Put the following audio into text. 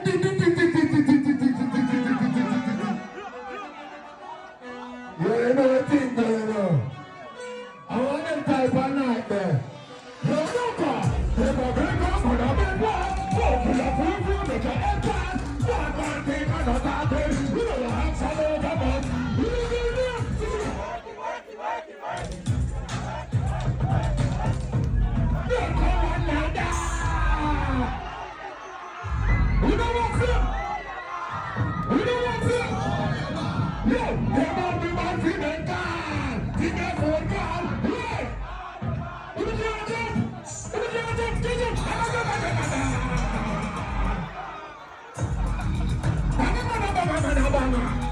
You know thing going on. I want them type of night there. You look up. They go bring up on a big one. Go to the food, make your head pass. One man thing and another thing. You know you have some over man. You know come on now, down. You know what's up? You know what's up? Yo, they won't be my team and God. Team and for God. Yeah. You know what's up? You know what's up? Get him. Bang, bang, bang, bang, bang, bang, bang.